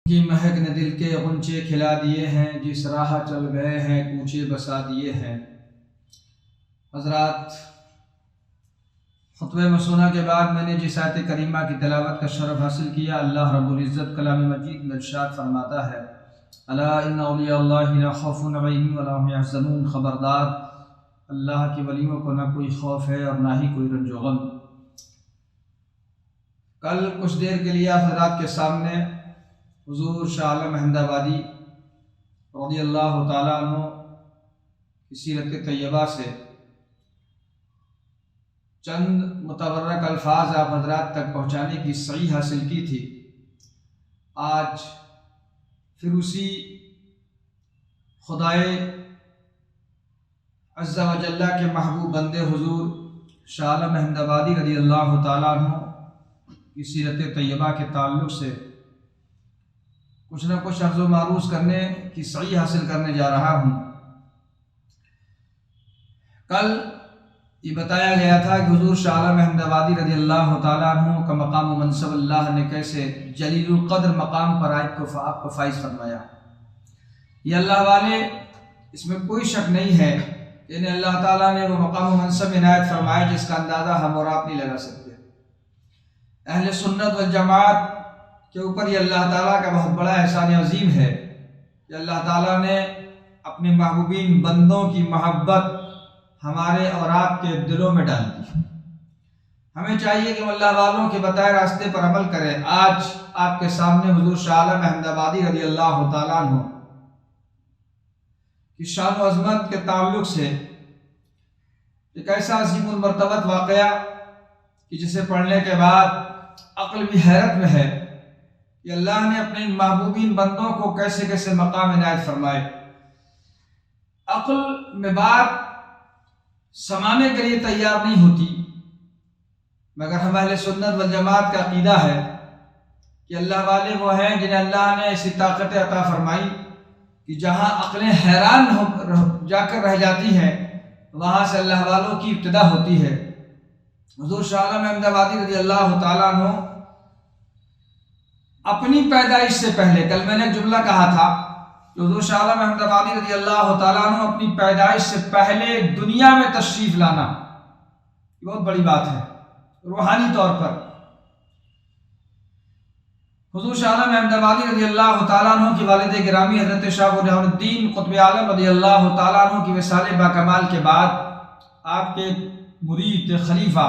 کی مہک نے دل کے غنچے کھلا دیے ہیں، جس راہ چل گئے ہیں کوچے بسا دیے ہیں۔ حضرات، خطبہ مسونہ کے بعد میں نے جس آیت کریمہ کی تلاوت کا شرف حاصل کیا، اللہ رب العزت کلام مجید میں ارشاد فرماتا ہے، الا ان اولیاء اللہ لا خوف علیہم ولا هم يحزنون، خبردار اللہ کے ولیوں کو نہ کوئی خوف ہے اور نہ ہی کوئی رنج و غم۔ کل کچھ دیر کے لیے آپ حضرات کے سامنے حضور شاہ عالم احمد آبادی رضی اللہ تعالیٰ عنہ کی سیرت طیبہ سے چند متبرک الفاظ آپ حضرات تک پہنچانے کی صحیح حاصل کی تھی۔ آج پھر اسی خدائے عز و جل کے محبوب بندے حضور شاہ عالم احمد آبادی رضی اللہ تعالیٰ عنہ کی سیرت طیبہ کے تعلق سے کچھ نہ کچھ عرض و معروض کرنے کی صحیح حاصل کرنے جا رہا ہوں۔ کل یہ بتایا گیا تھا کہ حضور شاہ عالم احمد آبادی رضی اللہ تعالیٰ عنہ کا مقام و منصب اللہ نے کیسے جلیل القدر مقام پر آپ کو فائز فرمایا۔ یہ اللہ والے، اس میں کوئی شک نہیں ہے کہ انہیں اللہ تعالیٰ نے وہ مقام و منصب عنایت فرمایا جس کا اندازہ ہم اور آپ نہیں لگا سکتے۔ اہل سنت والجماعت کے اوپر یہ اللہ تعالیٰ کا بہت بڑا احسان عظیم ہے کہ اللہ تعالیٰ نے اپنے محبوبین بندوں کی محبت ہمارے اور آپ کے دلوں میں ڈال دی۔ ہمیں چاہیے کہ اللہ والوں کے بتائے راستے پر عمل کریں۔ آج آپ کے سامنے حضور شاہ عالم احمد آبادی رضی اللہ تعالیٰ عنہ کی شان و عظمت کے تعلق سے ایک ایسا عظیم المرتبت واقعہ کہ جسے پڑھنے کے بعد عقل بھی حیرت میں ہے کہ اللہ نے اپنے ان محبوبین بندوں کو کیسے کیسے مقام عنایت فرمائے۔ عقل میں بات سمانے کے لیے تیار نہیں ہوتی، مگر ہم اہل سنت والجماعت کا عقیدہ ہے کہ اللہ والے وہ ہیں جنہیں اللہ نے ایسی طاقت عطا فرمائی کہ جہاں عقلیں حیران ہو جا کر رہ جاتی ہیں وہاں سے اللہ والوں کی ابتدا ہوتی ہے۔ حضور شاہ عالم احمد آبادی رضی اللہ تعالیٰ عنہ اپنی پیدائش سے پہلے، کل میں نے ایک جملہ کہا تھا کہ حضور شاہ عالم احمد آبادی رضی اللہ تعالیٰ عنہ اپنی پیدائش سے پہلے دنیا میں تشریف لانا یہ بہت بڑی بات ہے روحانی طور پر۔ حضور شاہ عالم احمد آبادی رضی اللہ تعالیٰ عنہ کی والد گرامی حضرت شاہ برہان الدین قطب عالم رضی اللہ تعالیٰ عنہ کی وصال باکمال کے بعد آپ کے مرید خلیفہ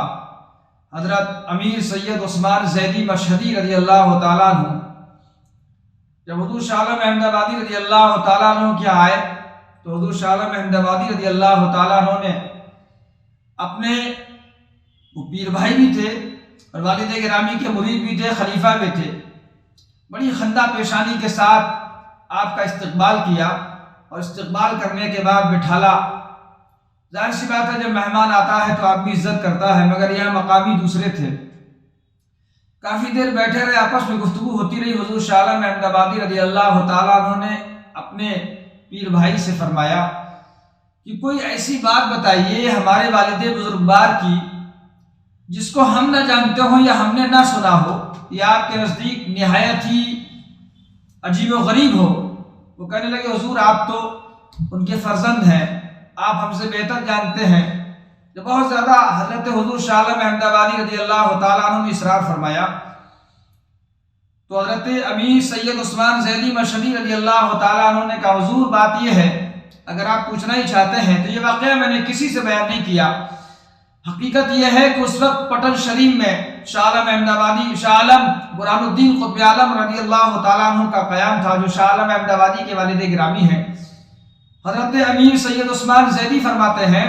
حضرت امیر سید عثمان زیدی مشہدی رضی اللہ تعالیٰ عنہ جب حضور شاہ عالم احمد آبادی رضی اللہ تعالیٰ عنہ کے آئے تو حضور شاہ عالم احمد آبادی رضی اللہ تعالیٰ عنہ نے اپنے وہ پیر بھائی بھی تھے اور والد گرامی کے مرید بھی تھے، خلیفہ بھی تھے، بڑی خندہ پیشانی کے ساتھ آپ کا استقبال کیا اور استقبال کرنے کے بعد بٹھالا۔ ظاہر سی بات ہے جب مہمان آتا ہے تو آدمی عزت کرتا ہے، مگر یہاں مقامی دوسرے تھے۔ کافی دیر بیٹھے رہے، آپس میں گفتگو ہوتی رہی۔ حضور شاہ عالم احمد آبادی رضی اللہ تعالیٰ عنہ نے اپنے پیر بھائی سے فرمایا کہ کوئی ایسی بات بتائیے ہمارے والد بزرگوار کی جس کو ہم نہ جانتے ہوں یا ہم نے نہ سنا ہو یا آپ کے نزدیک نہایت ہی عجیب و غریب ہو۔ وہ کہنے لگے حضور آپ تو ان کے فرزند ہیں، آپ ہم سے بہتر جانتے ہیں۔ جب بہت زیادہ حضرت حضور شاہ عالم احمد آبادی رضی اللہ تعالیٰ عنہ نے اصرار فرمایا تو حضرت امیر سید عثمان زیدی مشہدی رضی اللہ تعالیٰ عنہ نے کہا حضور بات یہ ہے، اگر آپ پوچھنا ہی چاہتے ہیں تو یہ واقعہ میں نے کسی سے بیان نہیں کیا۔ حقیقت یہ ہے کہ اس وقت پٹن شریف میں شاہ عالم احمد آبادی شاہ عالم برہان الدین قطب عالم رضی اللہ تعالیٰ عنہ کا قیام تھا جو شاہ عالم احمد آبادی کے والد گرامی ہیں۔ حضرت امیر سید عثمان زیدی فرماتے ہیں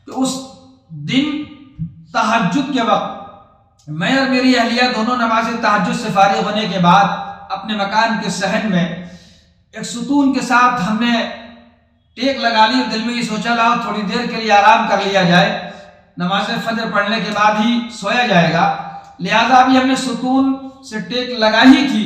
کہ اس دن تہجد کے وقت میں اور میری اہلیہ دونوں نماز تہجد سے فارغ ہونے کے بعد اپنے مکان کے صحن میں ایک ستون کے ساتھ ہم نے ٹیک لگا لی اور دل میں یہ سوچا لاؤ تھوڑی دیر کے لیے آرام کر لیا جائے، نماز فجر پڑھنے کے بعد ہی سویا جائے گا، لہذا ابھی ہم نے ستون سے ٹیک لگائی ہی تھی،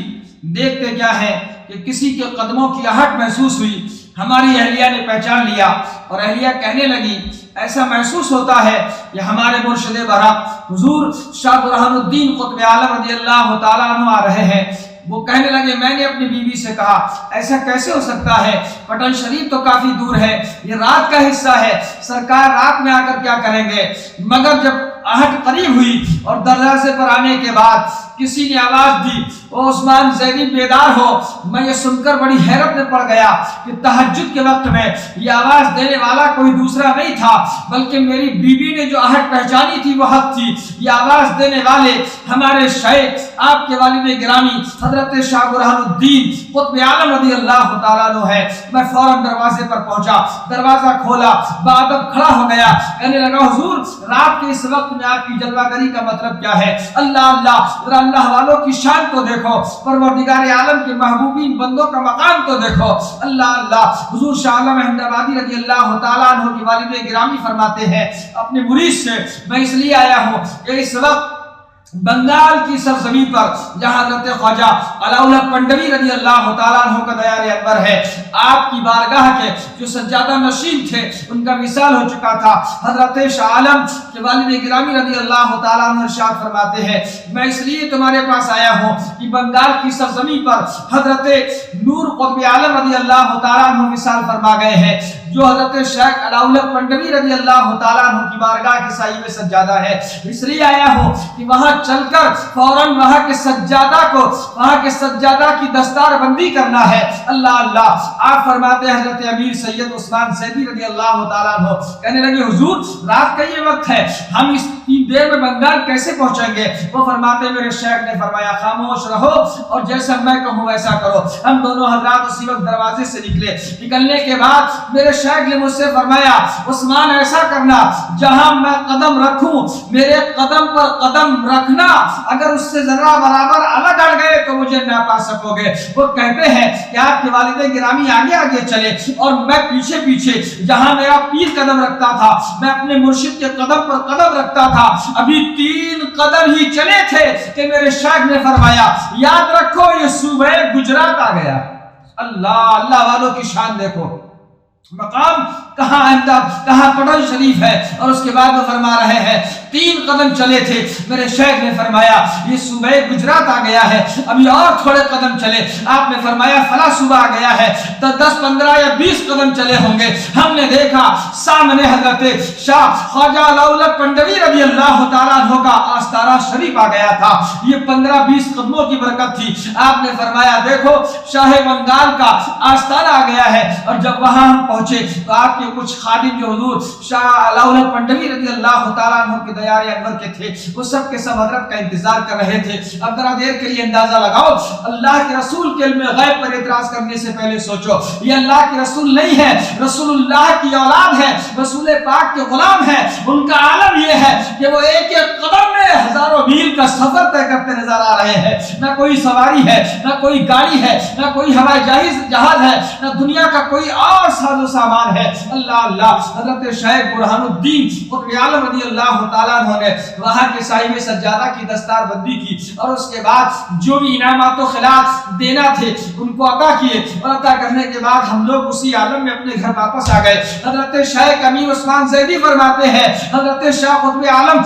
دیکھتے کیا ہے کہ کسی کے قدموں کی آہٹ محسوس ہوئی۔ ہماری اہلیہ نے پہچان لیا اور اہلیہ کہنے لگی ایسا محسوس ہوتا ہے کہ ہمارے مرشد برحق حضور شاہ برہان الدین قطب عالم رضی اللہ تعالیٰ عنہ آ رہے ہیں۔ وہ کہنے لگے میں نے اپنی بیوی سے کہا ایسا کیسے ہو سکتا ہے، پٹن شریف تو کافی دور ہے، یہ رات کا حصہ ہے، سرکار رات میں آ کر کیا کریں گے؟ مگر جب آہٹ قریب ہوئی اور دروازے پر آنے کے بعد کسی نے آواز دی او عثمان زیدی بیدار ہو، میں یہ سن کر بڑی حیرت میں پڑ گیا کہ تہجد کے وقت میں یہ آواز دینے والا کوئی دوسرا نہیں تھا بلکہ میری بیوی نے جو آہٹ پہچانی تھی وہ حق تھی۔ یہ آواز دینے والے ہمارے شیخ آپ کے والد گرامی حضرت شاہ برہان الدین قطب عالم رضی اللہ تعالیٰ عنہ ہے۔ میں فوراً دروازے پر پہنچا، دروازہ کھولا، بادب کھڑا ہو گیا، کہنے لگا حضور رات کے اس وقت میں آپ کی جلوہ گری کا مطلب کیا ہے؟ اللہ اللہ، ذرا اللہ والوں کی شان تو دیکھو، پروردگار عالم کے محبوبین بندوں کا مقام تو دیکھو، اللہ اللہ۔ حضور شاہ عالم احمد آبادی رضی اللہ تعالیٰ عنہ کی والد گرامی فرماتے ہیں اپنے مرید سے میں اس لیے آیا ہوں کہ اس وقت بنگال کی سرزمین پر جہاں حضرت خواجہ علاء اللہ پنڈوی رضی اللہ تعالیٰ عنہ کا دیار انور ہے، آپ کی بارگاہ کے جو سجادہ نشین تھے ان کا وصال ہو چکا تھا۔ حضرت شاہ عالم کے والد گرامی رضی اللہ تعالیٰ عنہ ارشاد فرماتے ہیں میں اس لیے تمہارے پاس آیا ہوں کہ بنگال کی سرزمین پر حضرت نور قطب عالم رضی اللہ تعالیٰ عنہ وصال فرما گئے ہیں، جو حضرت شیخ علاء اللہ پنڈوی رضی اللہ تعالیٰ عنہ کی بارگاہ کے سائے میں سجادہ ہے۔ اس لیے آیا ہوں کہ وہاں چل کر فوراً وہاں کے سجادہ کو، وہاں کے سجادہ کی دستار بندی کرنا ہے۔ اللہ اللہ۔ آپ فرماتے ہیں حضرت امیر سید عثمان زیدی رضی اللہ تعالیٰ عنہ کہنے لگے حضور رات کا یہ وقت ہے، ہم اس دیر میں بنگال کیسے پہنچیں گے؟ وہ فرماتے میرے شیخ نے فرمایا خاموش رہو اور جیسا میں کہوں ویسا کرو۔ ہم دونوں حضرات اسی وقت دروازے سے نکلے، نکلنے کے بعد میرے شیخ نے مجھ سے فرمایا عثمان ایسا کرنا جہاں میں قدم رکھوں میرے قدم پر قدم رکھنا، اگر اس سے ذرا برابر الگ اڑ گئے تو مجھے نہ پا سکو گے۔ وہ کہتے ہیں کہ آپ کے والد گرامی آگے آگے چلے اور میں پیچھے پیچھے، جہاں میرا پیر قدم رکھتا تھا میں اپنے مرشد کے قدم پر قدم رکھتا تھا۔ ابھی 3 قدم ہی چلے تھے کہ میرے شیخ نے فرمایا یاد رکھو یہ صوبہ گجرات آ گیا۔ اللہ اللہ والوں کی شان دیکھو، مقام کہاں احمدآباد کہاں پٹن شریف ہے، اور اس کے بعد وہ فرما رہے ہیں 3 قدم چلے تھے، میرے شیخ نے فرمایا یہ صوبہ گجرات آ گیا ہے۔ ابھی اور تھوڑے قدم چلے، آپ نے فرمایا فلاں صوبہ آ گیا ہے۔ تو 10 15 یا 20 قدم چلے ہوں گے، ہم نے دیکھا سامنے حضرت شاہ خواجہ علاء اللہ پنڈوی رضی اللہ تعالیٰ عنہ کا آستانہ شریف آ گیا تھا۔ یہ 15 20 قدموں کی برکت تھی۔ آپ نے فرمایا دیکھو شاہ بنگال کا آستانہ آ گیا ہے۔ اور جب وہاں ہم پہنچے تو آپ کے کچھ خادم جو حضور شاہ علاء اللہ پنڈوی رضی اللہ تعالیٰ عنہ کے دیار انور کے تھے وہ سب کے سب حضرت کا انتظار کر رہے تھے۔ اب ذرا دیر کے لیے اندازہ لگاؤ، اللہ کے رسول کے علم غیب پر اعتراض کرنے سے پہلے سوچو یہ اللہ کے رسول نہیں ہے، رسول اللہ کی اولاد ہے، رسول پاک کے غلام ہیں۔ ان کا عالم یہ ہے کہ وہ ایک ایک قدم میں ہزاروں میل کا سفر طے کرتے نظر آ رہے ہیں۔ نہ کوئی سواری ہے، نہ کوئی گاڑی ہے، نہ کوئی ہوائی جہاز ہے، نہ دنیا کا کوئی اور ساز و سامان ہے۔ اللہ اللہ۔ حضرت شیخ برہان الدین قطب عالم رضی اللہ تعالیٰ عنہ نے وہاں کے سائے میں سجادہ کی دستار بندی کی اور اس کے بعد جو بھی انعامات و خلاف دینا تھے ان کو عطا کیے، اور عطا کرنے کے بعد ہم لوگ اسی عالم میں اپنے گھر واپس آ گئے۔ حضرت شیخ امیر عثمان زیدی فرماتے ہیں حضرت شاہ قطب عالم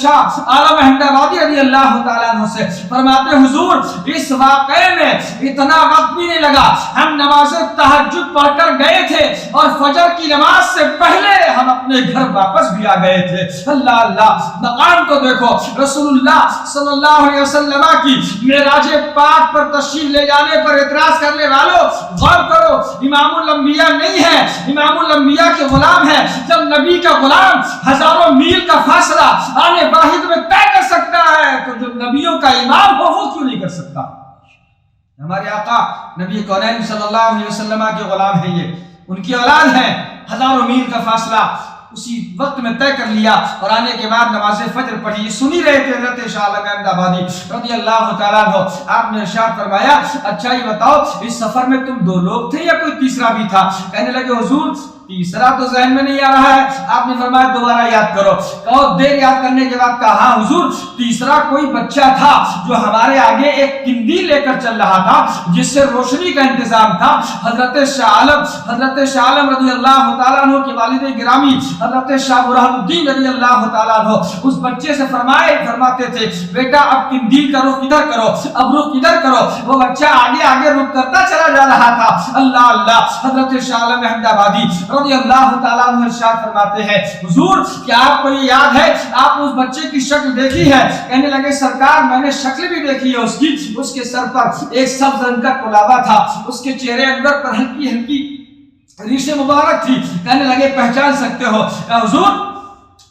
شاہ عالم احمد آبادی رضی اللہ تعالیٰ عنہ سے فرماتے حضور اس واقعے میں اتنا وقت بھی نہیں لگا، ہم نماز تہجد پڑھ کر گئے تھے اور فجر کی نماز سے پہلے ہم اپنے گھر واپس بھی آ گئے تھے۔ اللہ اللہ۔ مقام کو دیکھو، رسول اللہ صلی اللہ علیہ وسلم کی معراج پاک پر تشریف لے جانے پر اعتراض کرنے والوں غور کرو، امام الانبیاء نہیں ہے، امام الانبیاء کے غلام ہے۔ جب نبی کا غلام ہزاروں میل کا فاصلہ آنے واحد میں طے کر سکتا ہے تو جو نبیوں کا امام ہو وہ کیوں نہیں کر سکتا؟ ہمارے آقا نبی کونین صلی اللہ علیہ وسلم کے غلام ہیں، یہ ان کی اولاد ہیں، ہزاروں میل کا فاصلہ اسی وقت میں طے کر لیا اور آنے کے بعد نماز فجر پڑھی۔ سنی رہے تھے حضرت شاہ عالم احمد آبادی رضی اللہ تعالیٰ عنہ۔ آپ نے ارشاد فرمایا اچھا یہ بتاؤ اس سفر میں تم 2 لوگ تھے یا کوئی تیسرا بھی تھا؟ کہنے لگے حضور تیسرا تو ذہن میں نہیں آ رہا ہے. آپ نے فرمایا دوبارہ یاد کرو. اور دیر یاد کرنے کے بعد کہا ہاں حضور تیسرا کوئی بچہ تھا جو ہمارے آگے ایک قندیل لے کر چل رہا تھا جس سے روشنی کا انتظام تھا. حضرت شاہ عالم رضی اللہ تعالیٰ عنہ کے والد گرامی حضرت شاہ برہان الدین رضی اللہ تعالیٰ عنہ اس بچے سے فرماتے تھے بیٹا اب قندیل کا رخ ادھر کرو, اب رخ ادھر کرو. وہ بچہ آگے آگے رخ کرتا چلا جا رہا تھا. اللہ اللہ. حضرت شاہ عالم احمد آبادی رضی اللہ تعالیٰ عنہ ارشاد فرماتے ہیں حضور کیا آپ کو یہ یاد ہے آپ اس بچے کی شکل دیکھی ہے؟ کہنے لگے سرکار میں نے شکل بھی دیکھی ہے اس کی. اس کے سر پر ایک سبز رنگ کا کلابہ تھا, اس کے چہرے اندر پر ہلکی ہلکی ریش مبارک تھی. کہنے لگے پہچان سکتے ہو؟ حضور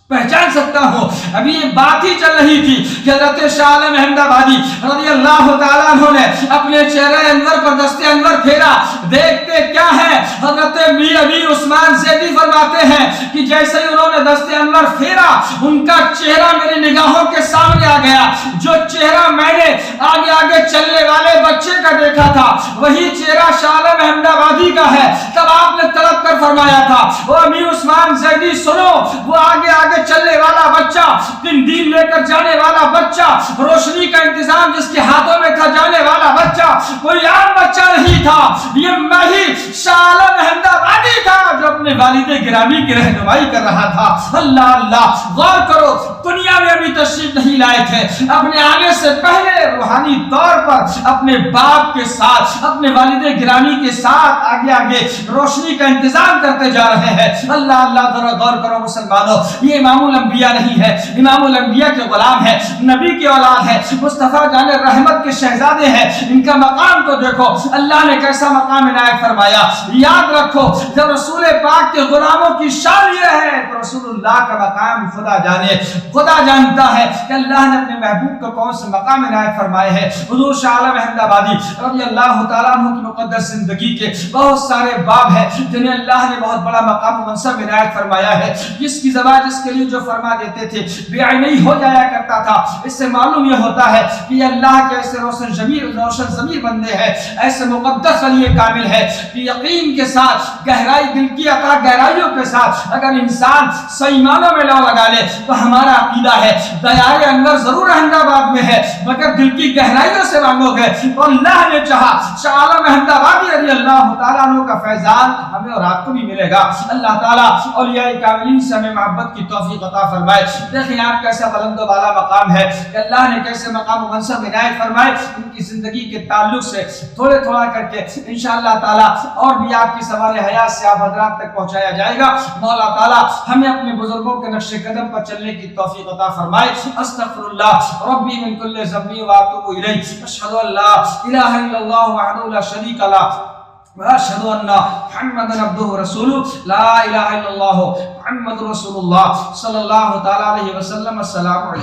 پہچان سکتا ہوں. ابھی یہ بات ہی چل رہی تھی کہ حضرت شاہ عالم احمد آبادی رضی اللہ تعالیٰ عنہ نے اپنے چہرے انور پر دست انور پھیرا. دیکھتے کیا ہے حضرت میر ابی عثمان زیدی فرماتے ہیں کہ جیسے ہی انہوں نے دست انور پھیرا ان کا چہرہ میری نگاہوں کے سامنے آ گیا. جو چہرہ میں نے آگے آگے چلنے والے بچے کا دیکھا تھا وہی چہرہ شاہ عالم احمد آبادی کا ہے. تب آپ نے طلب کر فرمایا تھا وہ امیر عثمان زیدی سنو, وہ آگے آگے چلنے والا بچہ, قندیل لے کر جانے والا بچہ, روشنی کا انتظام جس کے ہاتھوں میں تھا جانے والا بچہ کوئی عام بچہ نہیں تھا. یہ میں ہی شاہ عالم احمد آبادی تھا جو اپنے والد گرامی کی رہنمائی کر رہا تھا. اللہ اللہ. غور کرو دنیا میں ابھی تشریف نہیں لائے تھے, اپنے آنے سے پہلے روحانی طور پر اپنے باپ کے ساتھ اپنے والد گرامی کے ساتھ آگے آگے روشنی کا انتظام کرتے جا رہے ہیں. اللہ اللہ. ذرا غور کرو مسلمانوں, یہ امام الانبیاء نہیں ہے, امام الانبیاء کے غلام ہے, نبی کی اولاد ہے, مصطفیٰ جان رحمت کے شہزادے ہیں. ان کا مقام تو دیکھو اللہ نے کیسا مقام عنایت فرمایا. یاد رکھو جب رسول پاک کے غلاموں کی شان یہ ہے تو رسول اللہ کا مقام خدا جانے, خدا جانتا ہے کہ اللہ نے اپنے محبوب کو کون سے مقام عنایت فرمائے ہیں. حضور شاہ عالم احمد آبادی رضی اللہ تعالیٰ عنہ کی مقدس زندگی کے بہت سارے باب ہیں جنہیں اللہ نے بہت بڑا مقام و منصب عنایت فرمایا ہے. جس کی زبان جس کے لیے جو فرما دیتے تھے بے عینی ہو جایا کرتا تھا. اس سے معلوم یہ ہوتا ہے کہ یہ اللہ کے ایسے روشن ضمیر بندے ہیں, ایسے مقدس ولی کامل ہے کہ یقین کے ساتھ گہرائی دل کی عطا گہرائیوں کے ساتھ اگر انسان صحیح معنوں میں لگا لے تو ہمارا عقیدہ ہے دیار انور ضرور احمد آباد میں ہے مگر دل کی گہرائیوں سے مانگو گے تو اللہ نے چاہا شاہ عالم احمد آبادی رضی اللہ تعالیٰ عنہ کا فیضان ہمیں اور آپ کو بھی ملے گا. اللہ تعالیٰ اولیاء کاملین سے ہمیں محبت کی توفیق عطا فرمائے. دیکھیں آپ کیسا بلند و بالا مقام ہے کہ اللہ نے کیسے مقام و منصب عنایت فرمائے. ان کی زندگی کے تعلق سے تھوڑے تھوڑا کر کے انشاءاللہ تعالیٰ اور بھی آپ کی سوال حیات سے آپ حضرات تک پہنچایا جائے گا. مولا تعالیٰ ہمیں اپنے بزرگوں کے نقش قدم پر چلنے کی توفیق عطا فرمائے. استغفر اللہ ربی من کل ذنب و اتوب الیہ. اشہد ان لا الہ الا اللہ وحدہ لا شریک لہ واشهد ان محمدا عبده ورسوله. لا اله الا الله محمد رسول الله صلی اللہ تعالی علیہ وسلم. السلام علیکم.